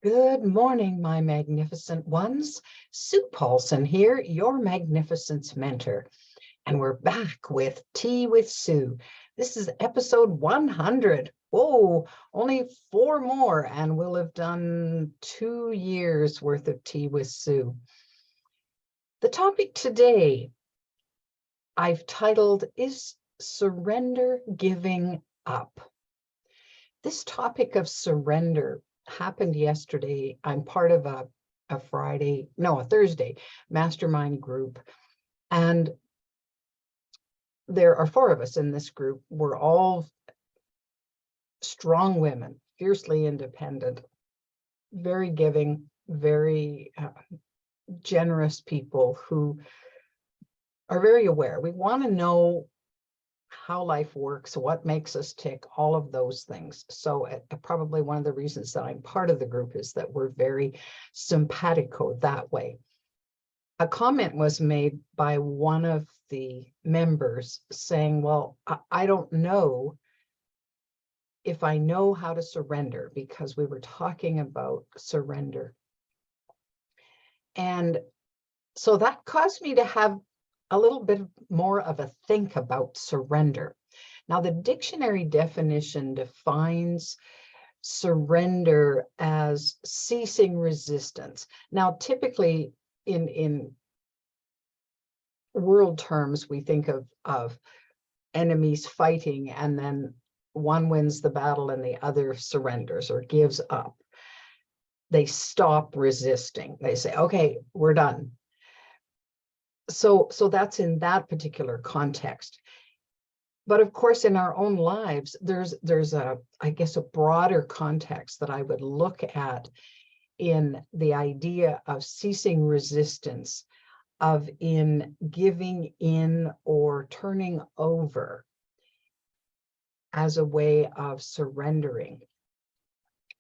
Good morning, my magnificent ones. Sue Paulson here, your magnificence mentor. And we're back with Tea with Sue. This is episode 100. Whoa, only 4 more, and we'll have done 2 years worth of Tea with Sue. The topic today I've titled, Is Surrender Giving Up? This topic of surrender happened yesterday. I'm part of a Thursday mastermind group. And there are 4 of us in this group. We're all strong women, fiercely independent, very giving, very generous people who are very aware. We want to know how life works, what makes us tick, all of those things. So probably one of the reasons that I'm part of the group is that we're very simpatico that way. A comment was made by one of the members saying, well, I don't know if I know how to surrender, because we were talking about surrender. And so that caused me to have a little bit more of a think about surrender. Now, the dictionary definition defines surrender as ceasing resistance. Now, typically in world terms, we think of enemies fighting, and then one wins the battle and the other surrenders or gives up. They stop resisting. They say, okay, we're done. So that's in that particular context. But of course, in our own lives, there's a broader context that I would look at in the idea of ceasing resistance, of in giving in or turning over as a way of surrendering.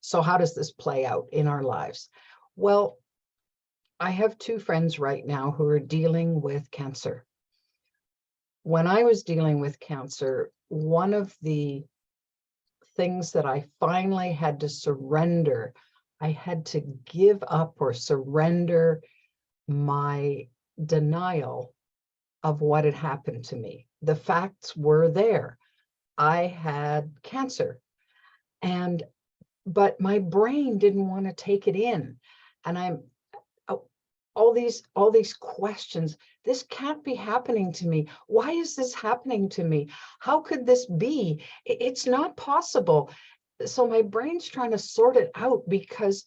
So how does this play out in our lives? Well, I have 2 friends right now who are dealing with cancer. When I was dealing with cancer, one of the things that I finally had to surrender, I had to give up or surrender my denial of what had happened to me. The facts were there. I had cancer, but my brain didn't want to take it in. And all these questions. This can't be happening to me. Why is this happening to me? How could this be? It's not possible. So my brain's trying to sort it out, because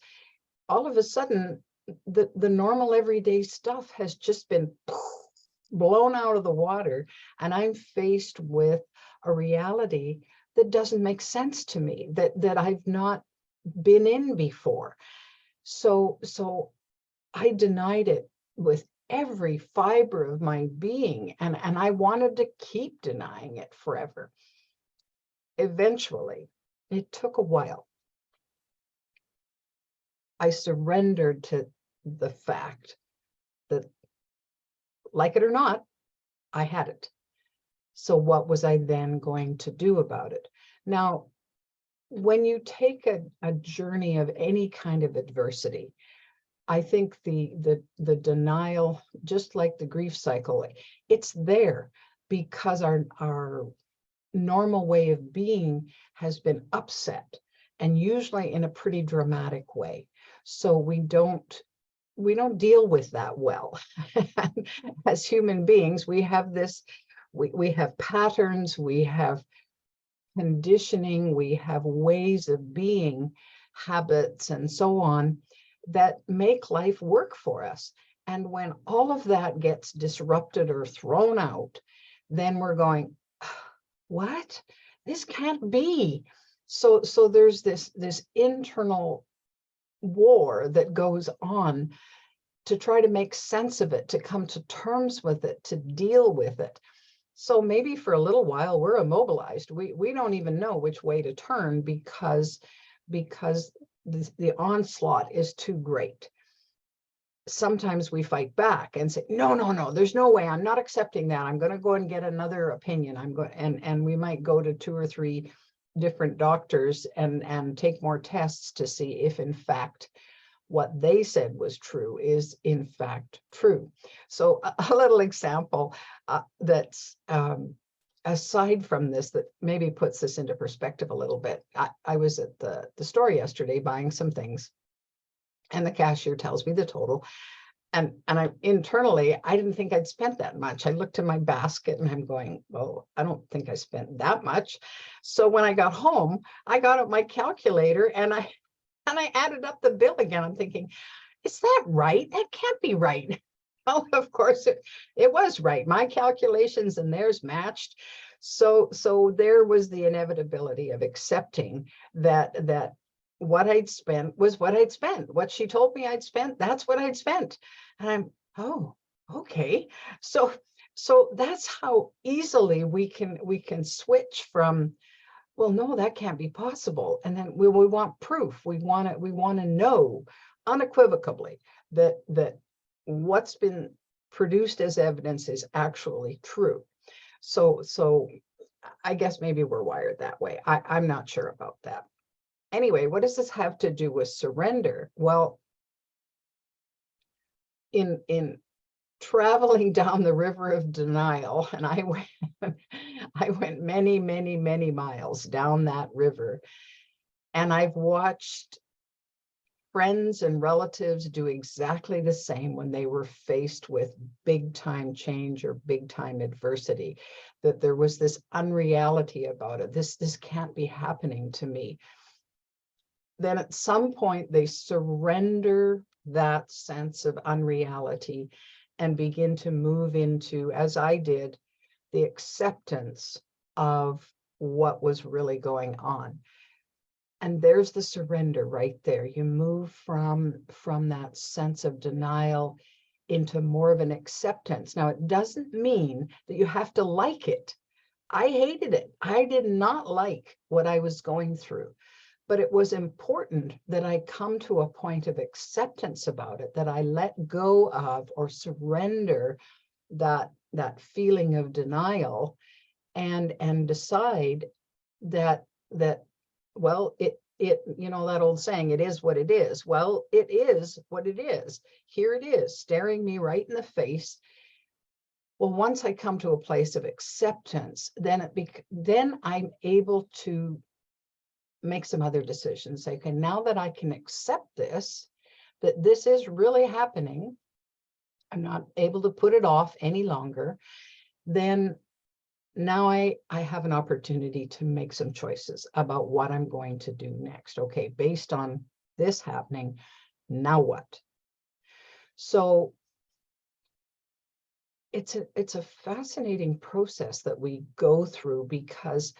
all of a sudden the normal everyday stuff has just been blown out of the water, and I'm faced with a reality that doesn't make sense to me, that I've not been in before. So I denied it with every fiber of my being, and I wanted to keep denying it forever. Eventually, it took a while. I surrendered to the fact that, like it or not, I had it. So what was I then going to do about it? Now, when you take a journey of any kind of adversity, I think the denial, just like the grief cycle, it's there because our normal way of being has been upset, and usually in a pretty dramatic way. So we don't deal with that well. As human beings, we have this, we have patterns, we have conditioning, we have ways of being, habits, and so on, that make life work for us. And when all of that gets disrupted or thrown out, then we're going, what? This can't be. So there's this internal war that goes on to try to make sense of it, to come to terms with it, to deal with it. So maybe for a little while we're immobilized. We don't even know which way to turn, because the onslaught is too great. Sometimes we fight back and say, no, there's no way, I'm not accepting that. I'm going to go and get another opinion. And we might go to 2 or 3 different doctors and take more tests to see if in fact what they said was true is in fact true. So a little example that's aside from this that maybe puts this into perspective a little bit. I was at the store yesterday buying some things, and the cashier tells me the total. And I internally, I didn't think I'd spent that much. I looked in my basket and I'm going, well, I don't think I spent that much. So when I got home, I got out my calculator and I added up the bill again. I'm thinking, is that right? That can't be right. Well, of course it was right. My calculations and theirs matched. So there was the inevitability of accepting that what I'd spent was what I'd spent. What she told me I'd spent, that's what I'd spent. And I'm, oh, okay. So that's how easily we can switch from, well, no, that can't be possible. And then we want proof. We want to know unequivocally that what's been produced as evidence is actually true. So I guess maybe we're wired that way. I'm not sure about that. Anyway, what does this have to do with surrender? Well, in traveling down the river of denial, and I went many, many, many miles down that river, and I've watched friends and relatives do exactly the same when they were faced with big time change or big time adversity, that there was this unreality about it. This can't be happening to me. Then at some point they surrender that sense of unreality and begin to move into, as I did, the acceptance of what was really going on. And there's the surrender right there. You move from that sense of denial into more of an acceptance. Now, it doesn't mean that you have to like it. I hated it. I did not like what I was going through. But it was important that I come to a point of acceptance about it, that I let go of or surrender that feeling of denial and decide that well, it you know, that old saying, it is what it is. Well, it is what it is. Here it is, staring me right in the face. Well, once I come to a place of acceptance, then I'm able to make some other decisions. Say, okay, now that I can accept this, that this is really happening, I'm not able to put it off any longer, then now I have an opportunity to make some choices about what I'm going to do next. Okay, based on this happening, now what? So it's a fascinating process that we go through, because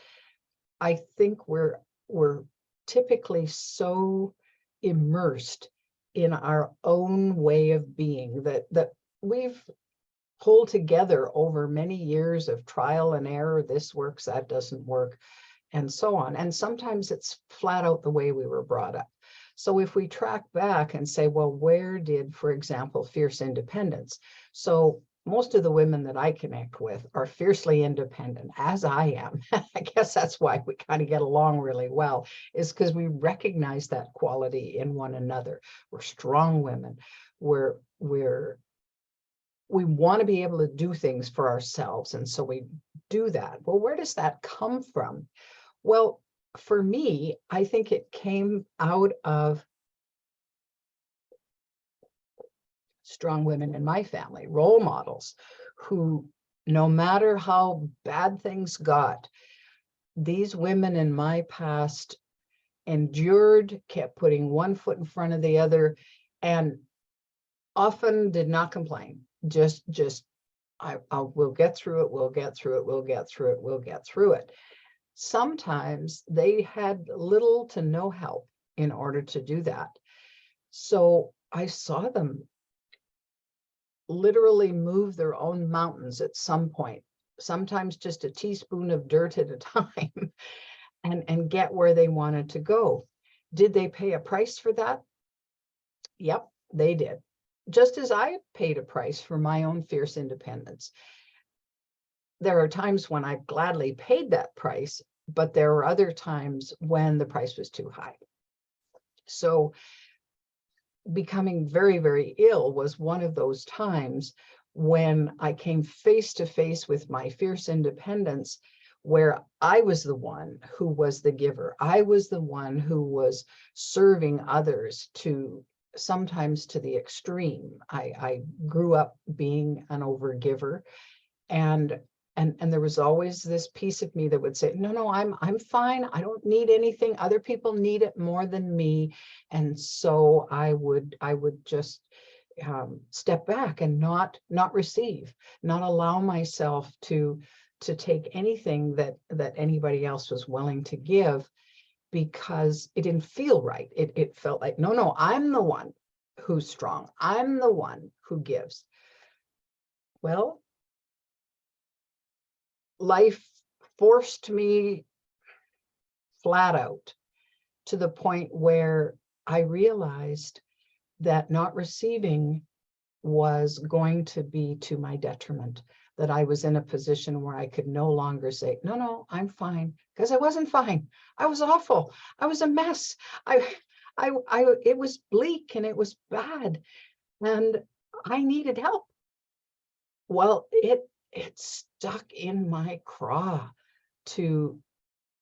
I think we're typically so immersed in our own way of being that we've pulled together over many years of trial and error. This works, that doesn't work, and so on. And sometimes it's flat out the way we were brought up. So if we track back and say, well, where did, for example, fierce independence? So most of the women that I connect with are fiercely independent, as I am. I guess that's why we kind of get along really well, is because we recognize that quality in one another. We're strong women. We want to be able to do things for ourselves, and so we do that. Well, where does that come from? Well, for me, I think it came out of strong women in my family, role models, who, no matter how bad things got, these women in my past endured, kept putting one foot in front of the other, and often did not complain. We'll get through it, we'll get through it, we'll get through it, we'll get through it. Sometimes they had little to no help in order to do that. So I saw them literally move their own mountains at some point, sometimes just a teaspoon of dirt at a time, and get where they wanted to go. Did they pay a price for that? Yep, they did. Just as I paid a price for my own fierce independence. There are times when I've gladly paid that price, but there were other times when the price was too high. So becoming very, very ill was one of those times when I came face to face with my fierce independence, where I was the one who was the giver. I was the one who was serving others to sometimes to the extreme. I grew up being an overgiver, and there was always this piece of me that would say, no, I'm fine. I don't need anything. Other people need it more than me. And so I would just step back and not receive, not allow myself to take anything that anybody else was willing to give, because it didn't feel right. It felt like, no, I'm the one who's strong. I'm the one who gives. Well, life forced me flat out to the point where I realized that not receiving was going to be to my detriment, that I was in a position where I could no longer say, no, I'm fine, because I wasn't fine. I was awful. I was a mess. It was bleak and it was bad, and I needed help. Well, it stuck in my craw to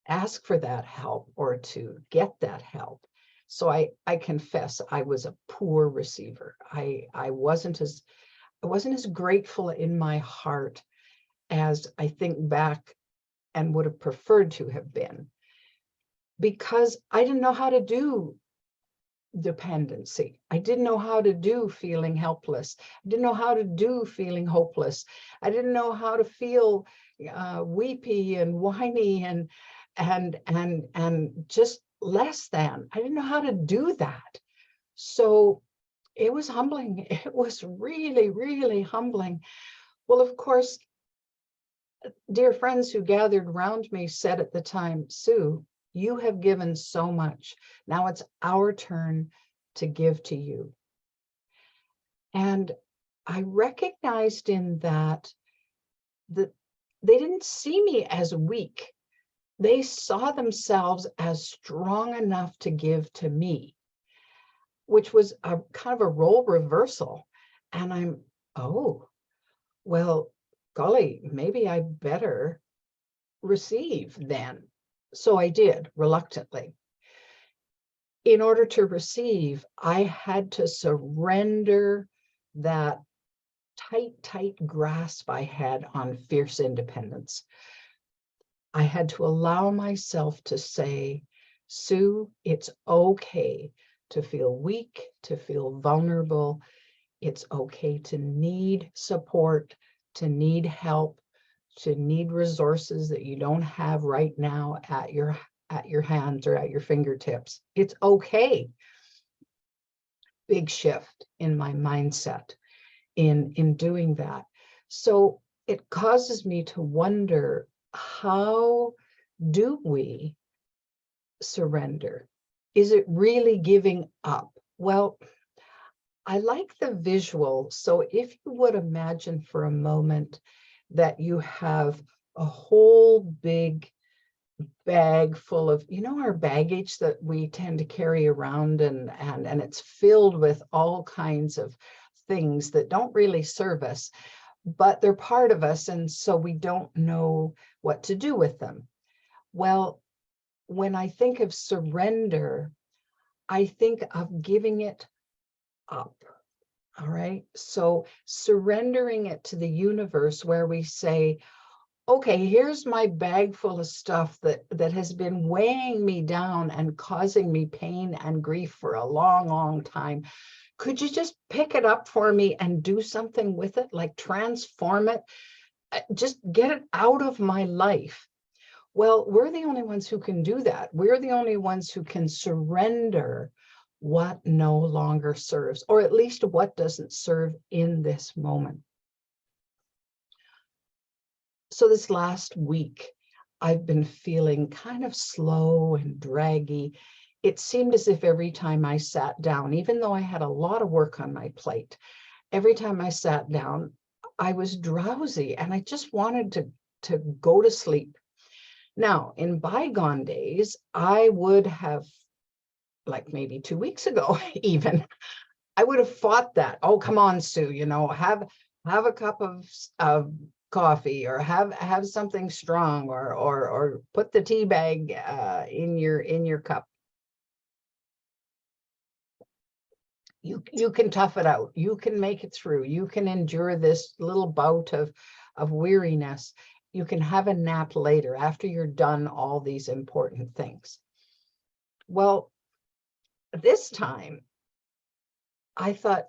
ask for that help or to get that help. So I confess I was a poor receiver. I wasn't as grateful in my heart as I think back and would have preferred to have been, because I didn't know how to do dependency. I didn't know how to do feeling helpless. I didn't know how to do feeling hopeless. I didn't know how to feel weepy and whiny and just less than. I didn't know how to do that. So it was humbling. It was really, really humbling. Well, of course, dear friends who gathered around me said at the time, Sue, you have given so much. Now it's our turn to give to you. And I recognized in that they didn't see me as weak. They saw themselves as strong enough to give to me, which was a kind of a role reversal. And I'm, oh, well, golly, maybe I better receive then. So I did, reluctantly. In order to receive, I had to surrender that tight grasp I had on fierce independence. I had to allow myself to say, Sue, it's okay to feel weak, to feel vulnerable. It's okay to need support, to need help, to need resources that you don't have right now at your hands or at your fingertips. It's okay. Big shift in my mindset in doing that. So it causes me to wonder, how do we surrender? Is it really giving up? Well, I like the visual. So if you would imagine for a moment that you have a whole big bag full of, our baggage that we tend to carry around, and it's filled with all kinds of things that don't really serve us, but they're part of us, and so we don't know what to do with them. Well, when I think of surrender, I think of giving it up. All right. So surrendering it to the universe, where we say, okay, here's my bag full of stuff that has been weighing me down and causing me pain and grief for a long time. Could you just pick it up for me and do something with it, like transform it, just get it out of my life? Well, we're the only ones who can do that. We're the only ones who can surrender what no longer serves, or at least what doesn't serve in this moment. So this last week, I've been feeling kind of slow and draggy. It seemed as if every time I sat down, even though I had a lot of work on my plate, every time I sat down, I was drowsy and I just wanted to go to sleep. Now, in bygone days, I would have, like maybe 2 weeks ago, even, I would have fought that. Oh, come on, Sue, have a cup of coffee, or have something strong, or put the tea bag in your cup. You can tough it out. You can make it through. You can endure this little bout of weariness. You can have a nap later after you're done all these important things. Well, this time I thought,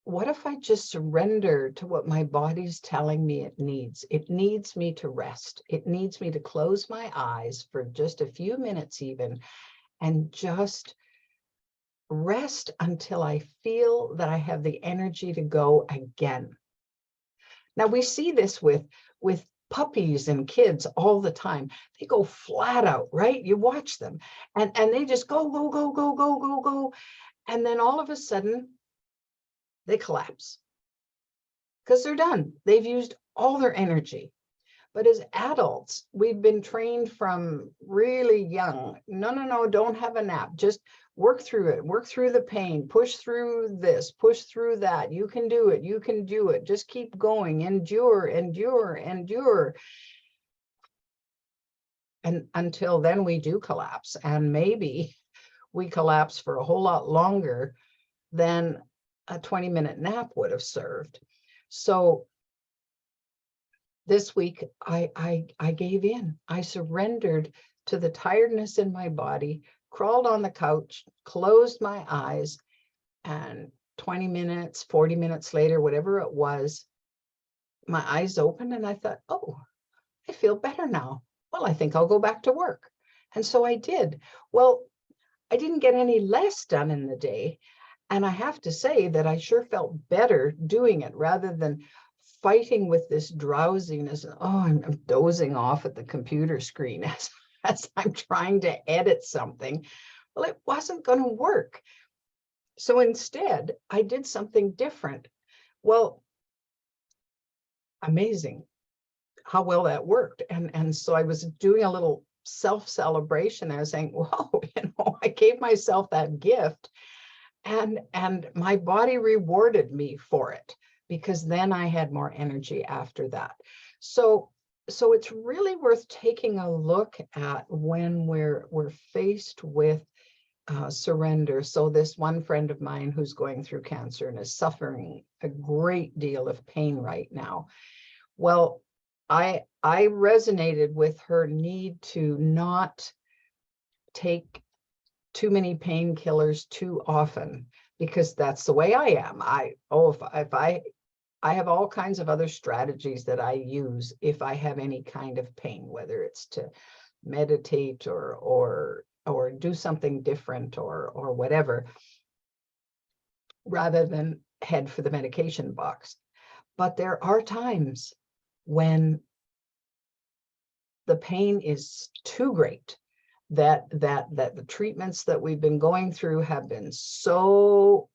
what if I just surrender to what my body's telling me it needs? It needs me to rest. It needs me to close my eyes for just a few minutes even, and just rest until I feel that I have the energy to go again. Now, we see this with puppies and kids all the time. They go flat out, right? You watch them and they just go, go, go, go, go, go, go. And then all of a sudden they collapse because they're done. They've used all their energy. But as adults, we've been trained from really young. No, don't have a nap. Just work through it. Work through the pain. Push through this. Push through that. You can do it. You can do it. Just keep going. Endure, endure, endure. And until then, we do collapse. And maybe we collapse for a whole lot longer than a 20-minute nap would have served. So this week, I gave in. I surrendered to the tiredness in my body, crawled on the couch, closed my eyes, and 20 minutes, 40 minutes later, whatever it was, my eyes opened and I thought, oh, I feel better now. Well, I think I'll go back to work. And so I did. Well, I didn't get any less done in the day. And I have to say that I sure felt better doing it rather than fighting with this drowsiness. Oh, I'm dozing off at the computer screen as I'm trying to edit something. Well, it wasn't going to work. So instead, I did something different. Well, amazing how well that worked. And so I was doing a little self-celebration. I was saying, whoa, I gave myself that gift, and my body rewarded me for it, because then I had more energy after that. So it's really worth taking a look at when we're faced with surrender. So this one friend of mine who's going through cancer and is suffering a great deal of pain right now. Well, I resonated with her need to not take too many painkillers too often, because that's the way I am. If I have all kinds of other strategies that I use if I have any kind of pain, whether it's to meditate or do something different or whatever, rather than head for the medication box. But there are times when the pain is too great, that the treatments that we've been going through have been so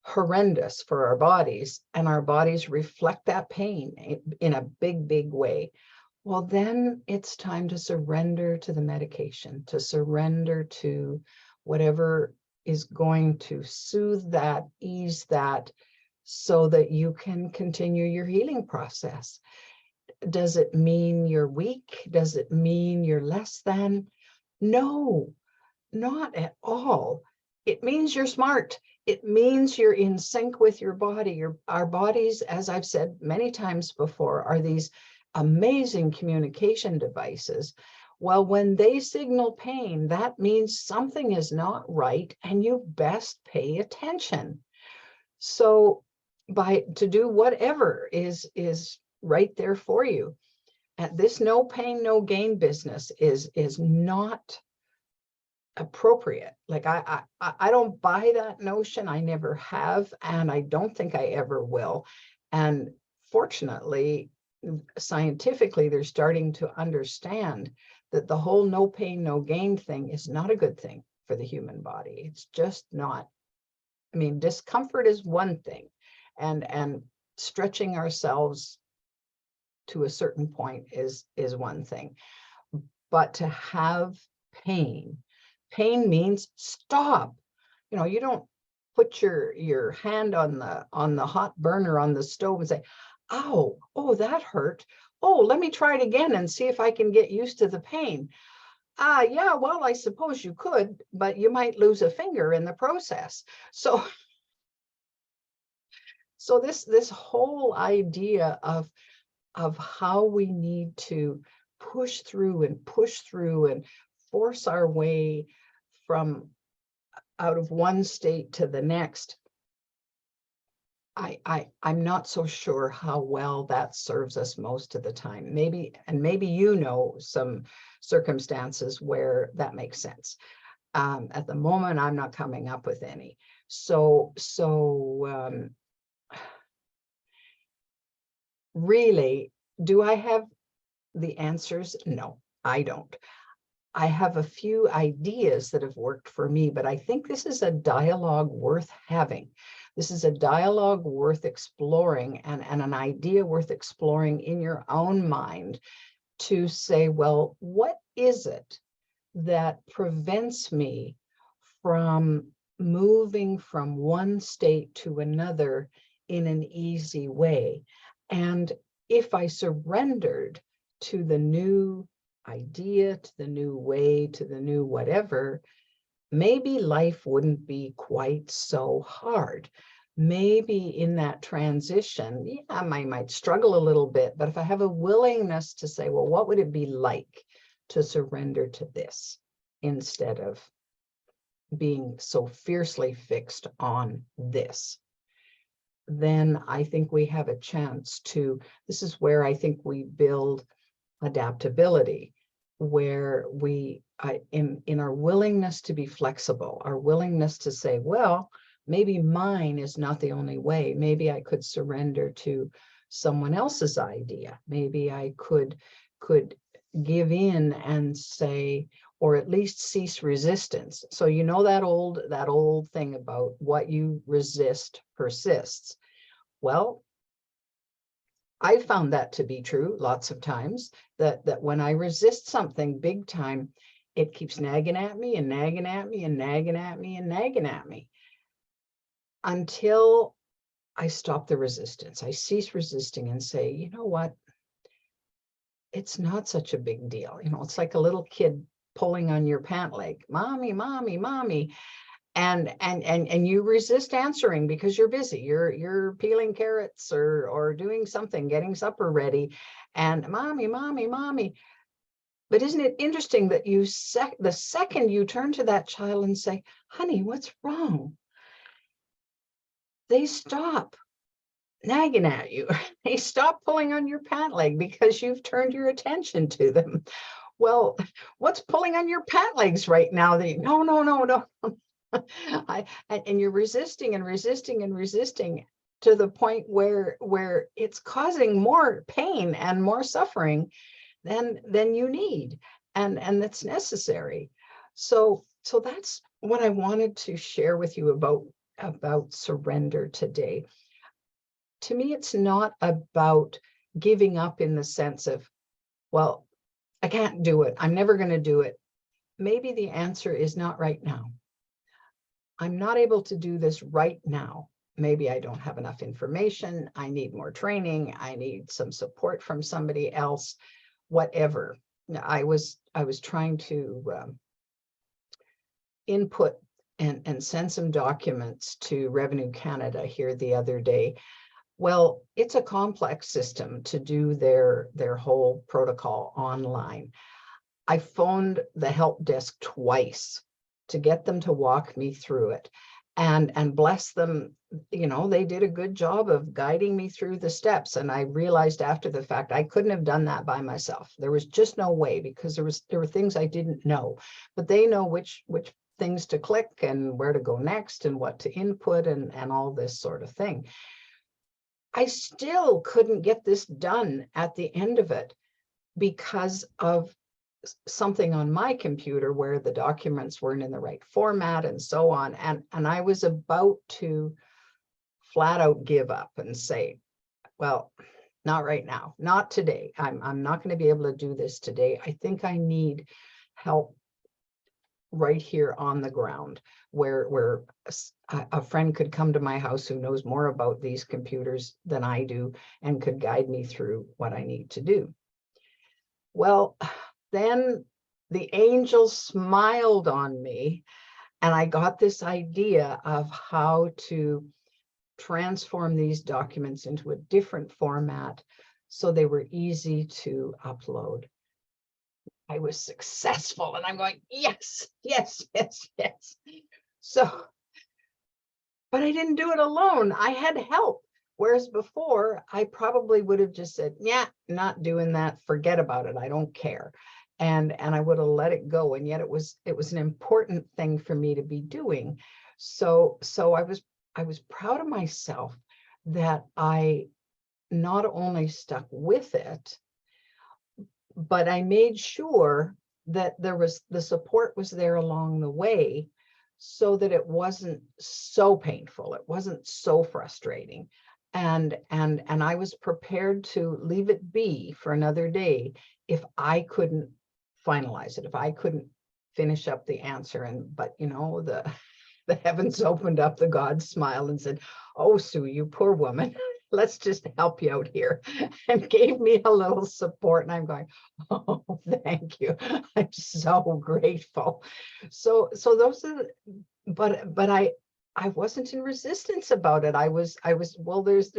horrendous for our bodies, and our bodies reflect that pain in a big way. Well, then it's time to surrender to the medication, to surrender to whatever is going to soothe that, ease that, so that you can continue your healing process. Does it mean you're weak? Does it mean you're less than? No, not at all. It means you're smart. It means you're in sync with your body. Our bodies, as I've said many times before, are these amazing communication devices. Well, when they signal pain, that means something is not right, and you best pay attention. So to do whatever is right there for you. And this no pain, no gain business is not appropriate. Like I don't buy that notion. I never have, and I don't think I ever will. And fortunately, scientifically, they're starting to understand that the whole no pain, no gain thing is not a good thing for the human body. It's just not. I mean, discomfort is one thing, and stretching ourselves to a certain point is one thing. but to have pain. Pain means stop. You know, you don't put your hand on the hot burner on the stove and say, ow, oh, that hurt. Oh, let me try it again and see if I can get used to the pain. Yeah, well, I suppose you could, but you might lose a finger in the process. So this whole idea of how we need to push through and force our way from out of one state to the next, I'm not so sure how well that serves us most of the time. Maybe you know some circumstances where that makes sense. At the moment, I'm not coming up with any. So really, do I have the answers? No, I don't. I have a few ideas that have worked for me, but I think this is a dialogue worth having. This is a dialogue worth exploring and an idea worth exploring in your own mind to say, well, what is it that prevents me from moving from one state to another in an easy way? And if I surrendered to the new idea, to the new way, to the new whatever, maybe life wouldn't be quite so hard. Maybe in that transition, yeah, I might struggle a little bit, but if I have a willingness to say, well, what would it be like to surrender to this instead of being so fiercely fixed on this? Then I think we have a chance to, this is where I think we build adaptability, where we, in our willingness to be flexible, our willingness to say, well, maybe mine is not the only way. Maybe I could surrender to someone else's idea. Maybe I could give in and say, or at least cease resistance. So you know that old thing about what you resist persists. Well, I found that to be true lots of times, that when I resist something big time, it keeps nagging at me and nagging at me and nagging at me and nagging at me until I stop the resistance. I cease resisting and say, you know what? It's not such a big deal. You know, it's like a little kid pulling on your pant leg, mommy, mommy, mommy. And you resist answering because you're busy. You're peeling carrots or doing something, getting supper ready, and mommy, mommy, mommy. But isn't it interesting that the second you turn to that child and say, honey, what's wrong? They stop nagging at you. They stop pulling on your pant leg because you've turned your attention to them. Well, what's pulling on your pant legs right now? No. And you're resisting and resisting and resisting to the point where it's causing more pain and more suffering than you need and that's necessary. So that's what I wanted to share with you about surrender today. To me, it's not about giving up in the sense of, well, I can't do it. I'm never going to do it. Maybe the answer is not right now. I'm not able to do this right now. Maybe I don't have enough information. I need more training. I need some support from somebody else, whatever. I was trying to input and send some documents to Revenue Canada here the other day. Well, it's a complex system to do their whole protocol online. I phoned the help desk twice to get them to walk me through it. And bless them, you know, they did a good job of guiding me through the steps. And I realized after the fact, I couldn't have done that by myself. There was just no way, because there were things I didn't know, but they know which things to click and where to go next and what to input and all this sort of thing. I still couldn't get this done at the end of it because of something on my computer where the documents weren't in the right format and so on. And I was about to flat out give up and say, well, not right now, not today. I'm not going to be able to do this today. I think I need help right here on the ground, where a friend could come to my house who knows more about these computers than I do and could guide me through what I need to do. Well, then the angel smiled on me, and I got this idea of how to transform these documents into a different format so they were easy to upload. I was successful, and I'm going, yes, yes, yes, yes. So, but I didn't do it alone. I had help. Whereas before, I probably would have just said, yeah, not doing that. Forget about it. I don't care. And I would have let it go. And yet it was an important thing for me to be doing. So I was proud of myself that I not only stuck with it, but I made sure that the support was there along the way, so that it wasn't so painful, it wasn't so frustrating. And I was prepared to leave it be for another day if I couldn't finalize it, if I couldn't finish up the answer. But you know, the heavens opened up, the gods smiled and said, oh, Sue, you poor woman, let's just help you out here, and gave me a little support. And I'm going, oh, thank you. I'm so grateful. So those are, but I wasn't in resistance about it. I was, well, there's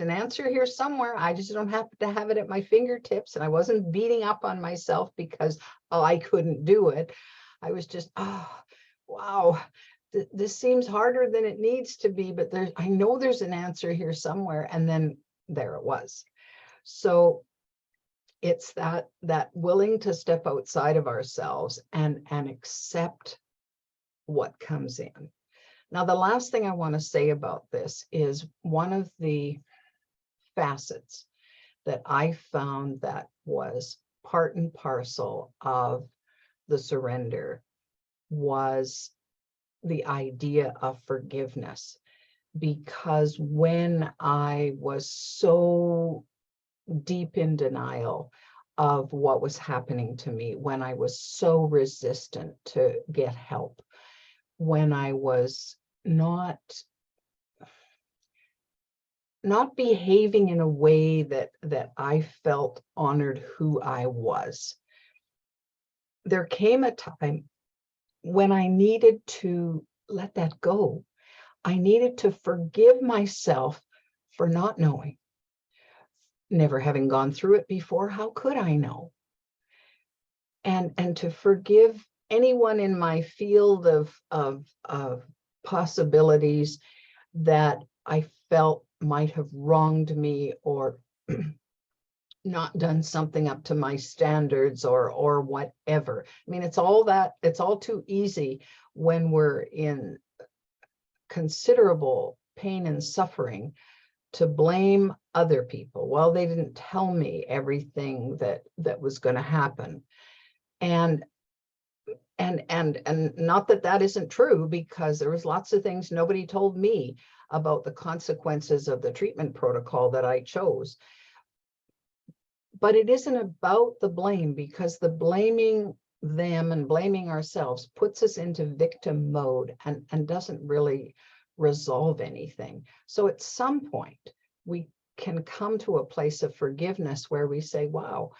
an answer here somewhere. I just don't happen to have it at my fingertips. And I wasn't beating up on myself because, oh, I couldn't do it. I was just, oh, wow, this seems harder than it needs to be, but I know there's an answer here somewhere. And then there it was. So it's that willing to step outside of ourselves and accept what comes in. Now, the last thing I want to say about this is one of the facets that I found that was part and parcel of the surrender was the idea of forgiveness. Because when I was so deep in denial of what was happening to me, when I was so resistant to get help, when I was not behaving in a way that I felt honored who I was, there came a time when I needed to let that go. I needed to forgive myself for not knowing. Never having gone through it before, how could I know? And to forgive anyone in my field of possibilities that I felt might have wronged me or not done something up to my standards or whatever. I mean, it's all too easy when we're in considerable pain and suffering to blame other people. Well, they didn't tell me everything that was going to happen. And not that isn't true, because there was lots of things nobody told me about the consequences of the treatment protocol that I chose. But it isn't about the blame, because the blaming them and blaming ourselves puts us into victim mode and doesn't really resolve anything. So at some point, we can come to a place of forgiveness where we say, wow,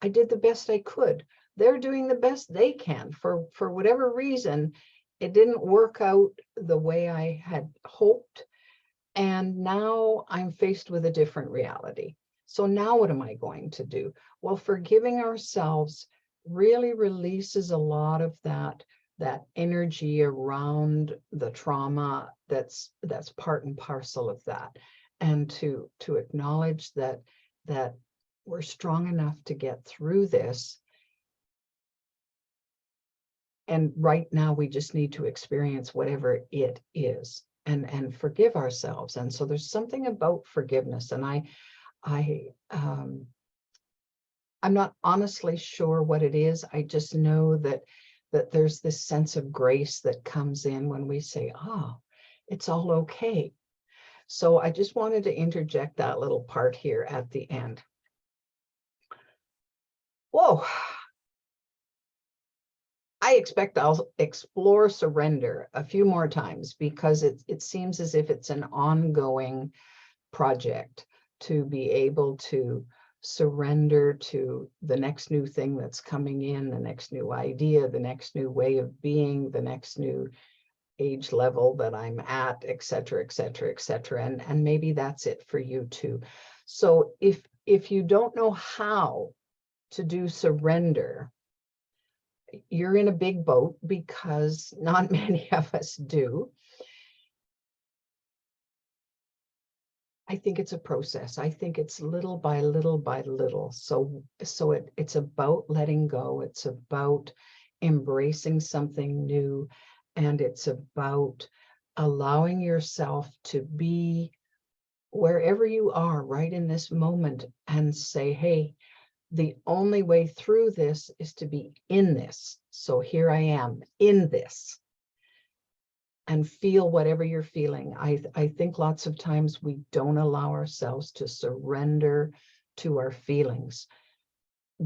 I did the best I could. They're doing the best they can. For whatever reason, it didn't work out the way I had hoped. And now I'm faced with a different reality. So now what am I going to do? Well, forgiving ourselves really releases a lot of that energy around the trauma that's part and parcel of that. And to acknowledge that we're strong enough to get through this. And right now we just need to experience whatever it is and forgive ourselves. And so there's something about forgiveness. And I'm not honestly sure what it is. I just know that there's this sense of grace that comes in when we say, oh, it's all okay. So I just wanted to interject that little part here at the end. Whoa. I expect I'll explore surrender a few more times, because it seems as if it's an ongoing project to be able to surrender to the next new thing that's coming in, the next new idea, the next new way of being, the next new age level that I'm at, et cetera, et cetera, et cetera. And maybe that's it for you too. So if you don't know how to do surrender, you're in a big boat, because not many of us do. I think it's a process. I think it's little by little by little. So it's about letting go. It's about embracing something new. And it's about allowing yourself to be wherever you are right in this moment, and say, hey, the only way through this is to be in this. So here I am in this, and feel whatever you're feeling. I think lots of times we don't allow ourselves to surrender to our feelings,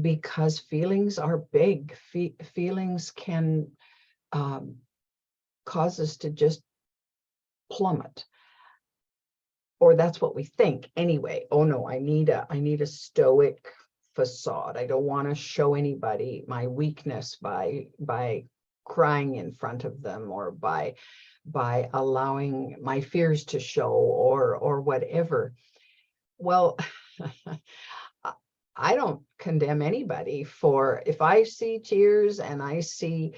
because feelings are big. Feelings can cause us to just plummet. Or that's what we think anyway. Oh no, I need a stoic facade. I don't want to show anybody my weakness by crying in front of them, or by allowing my fears to show, or whatever. Well, I don't condemn anybody for, if I see tears and I see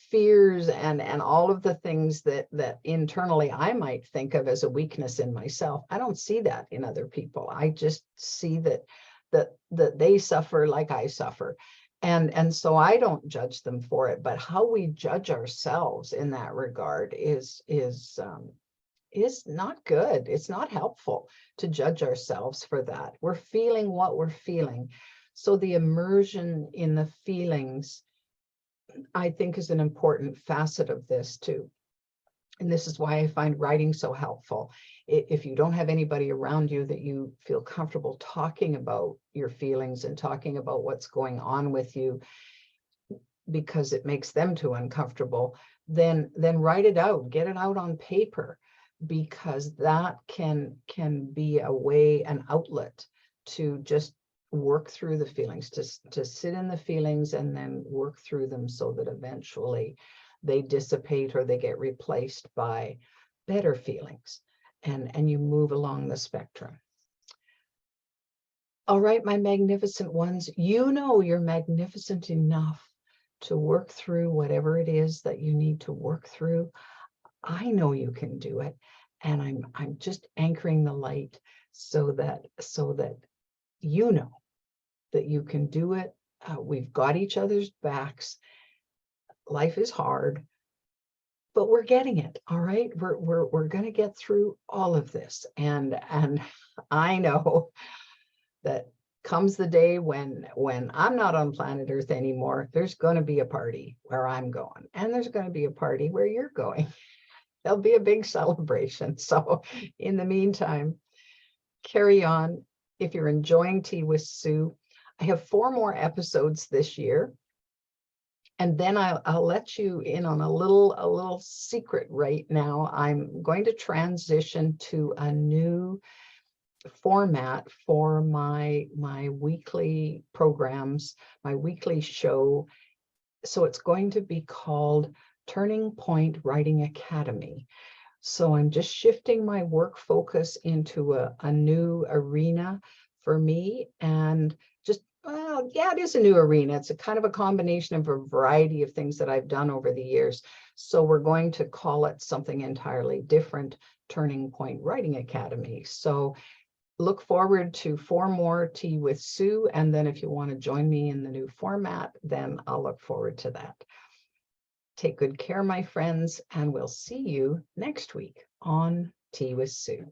fears and all of the things that internally I might think of as a weakness in myself, I don't see that in other people. I just see that they suffer like I suffer. And so I don't judge them for it. But how we judge ourselves in that regard is not good. It's not helpful to judge ourselves for that. We're feeling what we're feeling. So the immersion in the feelings, I think, is an important facet of this too. And this is why I find writing so helpful. If you don't have anybody around you that you feel comfortable talking about your feelings and talking about what's going on with you, because it makes them too uncomfortable, then write it out, get it out on paper, because that can be a way, an outlet to just work through the feelings, to sit in the feelings and then work through them, so that eventually they dissipate or they get replaced by better feelings, and you move along the spectrum. All right, my magnificent ones, you know you're magnificent enough to work through whatever it is that you need to work through. I know you can do it, and I'm just anchoring the light so that you know that you can do it. We've got each other's backs. Life is hard, but we're getting it. All right, we're going to get through all of this, and I know that comes the day when I'm not on planet Earth anymore, there's going to be a party where I'm going, and there's going to be a party where you're going. There'll be a big celebration. So in the meantime, carry on. If you're enjoying Tea with Sue, I have 4 more episodes this year. And then I'll let you in on a little secret right now. I'm going to transition to a new format for my weekly programs, my weekly show. So it's going to be called Turning Point Writing Academy. So I'm just shifting my work focus into a new arena for me, and just, well, yeah, it is a new arena. It's a kind of a combination of a variety of things that I've done over the years. So we're going to call it something entirely different, Turning Point Writing Academy. So look forward to 4 more Tea with Sue. And then if you want to join me in the new format, then I'll look forward to that. Take good care, my friends, and we'll see you next week on Tea with Sue.